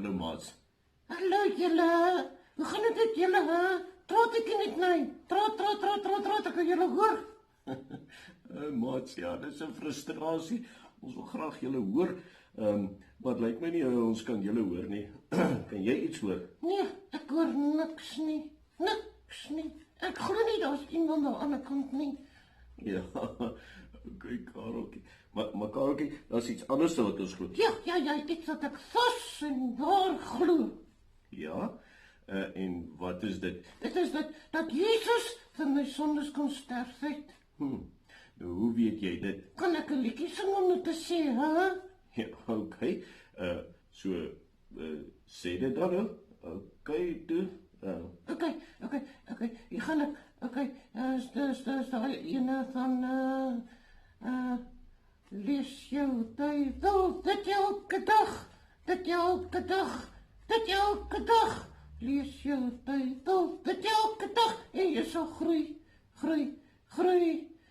Hallo maats. Hallo julle, hoe gaan het met julle, hè? Trot ek niet, nee. Trot, ek kan julle hoor. Maats, ja, dit is 'n frustrasie. Ons wil graag julle hoor. Maar het lyk my nie ons kan julle hoor nie. Kan jy iets hoor? Nee, ek hoor niks nie. Niks nie. Ek glo nie daar's iemand aan die ander kant nie. Ja, okay, Kareltjie. Maar Kareltjie, daar's iets anders wat ons glo. Ja, iets wat ek vas en daar glo. Ja? En wat is dit? Dit is dat Jesus vir my sondes kon sterf het. Nou, hoe weet jy dit? Kan ek 'n liedjie sing om dit te sê, hè? Ja, okay. Sê dit dan, hè? Okay, toe. Okay, hier gaan ek. Okay, dis daai ene van lees jou Bybel, dit elke dag. Lees jou Bybel, dit elke dag en jy sal groei.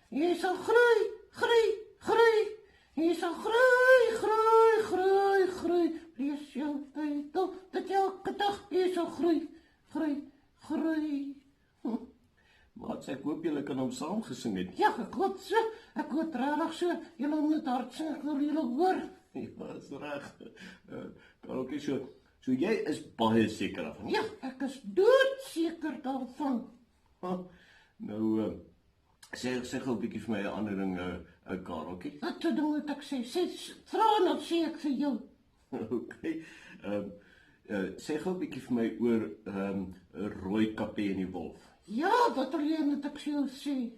Jy sal groei. Jy sal groei. Lees jou Bybel, dit elke dag, jy sal groei. Maats, ek hoop julle kan hom saam gesing het. Ja, ek hoop so. Ek hoop regtig so. Julle moet hard sing, ek wil julle hoor. Ja, is reg. Kareltjie, so jy is baie seker daarvan. Ja, ek is doodseker daarvan. Nou, sê gou 'n bietjie vir my 'n ander ding, Kareltjie. Wat 'n ding moet ek sê? Vra dan sê ek vir jou. Okay. Sê gou 'n bietjie vir my oor 'n rooi kappie en die wolf. Ja, wat alleen moet ek vir jou sê?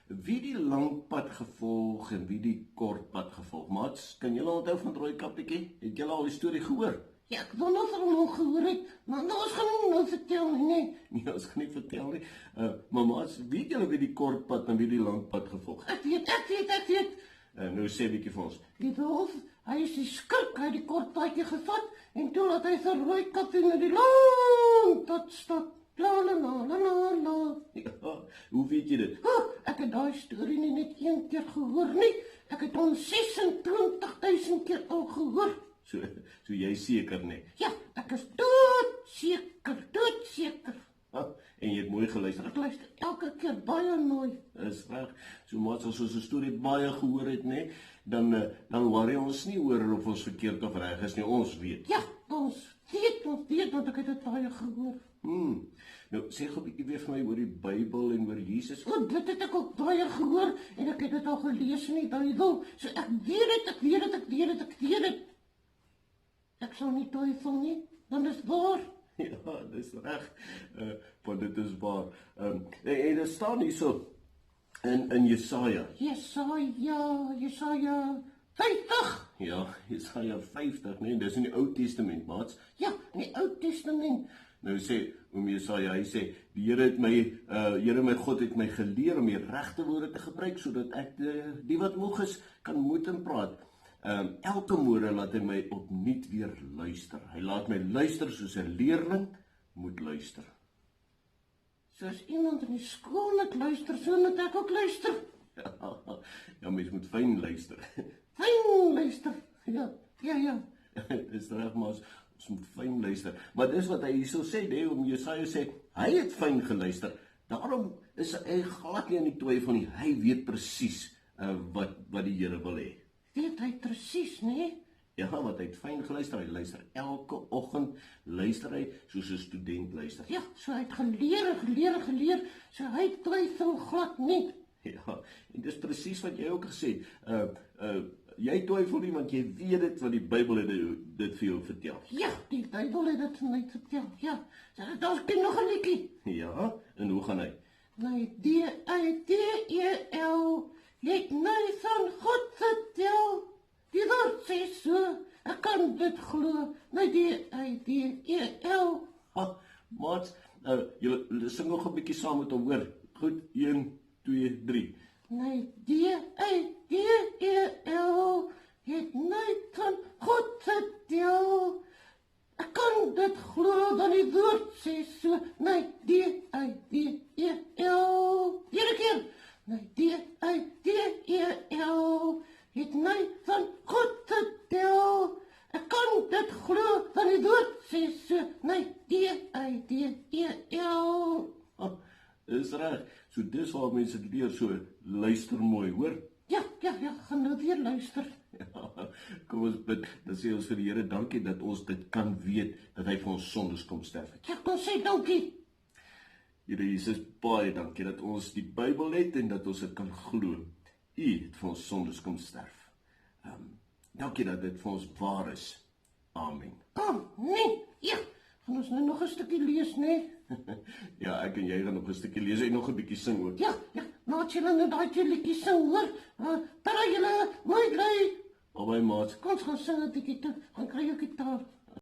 Wie die lang pad gevolg en wie die kort pad gevolg? Maats, kan julle onthou van rooi kappietjie? Het julle al die storie gehoor? Ja, ek wil nog van hom gehoor het, maar ons gaan hom nou vertel nie. Nee, ons gaan nie vertel nie. Maar maats, weet julle wie die kort pad en wie die lang pad gevolg het? Ek weet. Nou sê 'n bietjie vir ons. Die wolf, hy is die skurk, hy het die kort paadjie gevat en toe laat hy vir rooi kappie met die lang pad stap. La. Ja, hoe weet jy dit? Ek het daai storie nie net een keer gehoor nie. Ek het hom 26.000 keer al gehoor. So jy seker nie. Ja, ek is doodseker. En jy het mooi geluister. Ek luister elke keer baie mooi. Dis reg. So maats, as ons 'n storie baie gehoor het, nê, dan worry ons nie oor of ons verkeerd of reg is nie. Ons weet. Ja, ons weet want ek het dit baie gehoor. Nou, sê gou 'n bietjie weer vir my oor die Bybel en oor Jesus. Want dit het ek ook baie gehoor en ek het dit al gelees in die Bybel. So ek weet dit. Ek sal nie twyfel nie, want dit is waar. Ja, dis reg. Want dit is waar. En dit staan hierso in Jesaja. Jesaja 50. Ja, Jesaja 50, nee, dis in die Ou Testament, maats. Ja, in die Ou Testament. Nou sê Jesaja, hy sê, die Here my God het my geleer om die regte woorde te gebruik sodat ek die wat moeg is kan moed en praat. Elke môre laat hy my opnuut weer luister. Hy laat my luister soos 'n leerling moet luister. Soos iemand in die skool net luister, so moet ek ook luister. Ja, mens moet fyn luister. Fyn luister. Ja. Dis reg, maar ons moet fyn luister. Maar dis wat hy hierso sê, Jesaja sê, hy het fyn geluister. Daarom is hy glad nie in die twyfel nie. Hy weet presies wat die Here wil hê. Weet hy presies, nee? Ja, wat hy het fyn geluister. Hy luister elke oggend, luister hy soos 'n student luister. Ja, so hy het geleer, so hy twyfel glad nie. Ja, en dis presies wat jy ook gesê het. Jy twyfel nie want jy weet dit wat die Bybel het dit vir jou vertel. Ja, die Bybel het dit vir my vertel. Ja, daar's nog 'n liedjie. Ja, en hoe gaan hy? My D-I-D-E-L het my van God vertel. Die woord sê so, ek kan dit glo. My D-I-D-E-L. Maats, julle sing nog 'n bietjie saam met hom, hoor. Goed, 1, 2, 3. My D-I-D-E-L het my van God vertel. Ek kan dit glo, want die woord sê so. My D-I-D-E-L. Hierdie keer. My D-I-D-E-L het my van God vertel. Ek kan dit glo van die dood, sê so, nee, D-I-D-E-L. Dis reg. So dis waar mense dit leer, so luister mooi, hoor? Ja, gaan nou weer luister. Ja, kom ons bid. Dan sê ons vir die Here dankie dat ons dit kan weet, dat hy vir ons sondes kom sterf het. Ja, kom sê dankie. Here Jesus, baie dankie dat ons die Bybel het en dat ons dit kan glo. U het vir ons sondes kom sterf. Dankie dat dit vir ons waar is. Amen. Nee, ja, gaan ons nou nog 'n stukkie lees, nee? Ja, ek en jy gaan nog 'n stukkie lees en nog 'n bietjie sing ook. Ja, nou het julle nou daai twee liedjies sing, hoor. Terwyl julle mooi bly. Albei maat. Kom ons gaan sing 'n bietjie toe, gaan kry jou gitaar.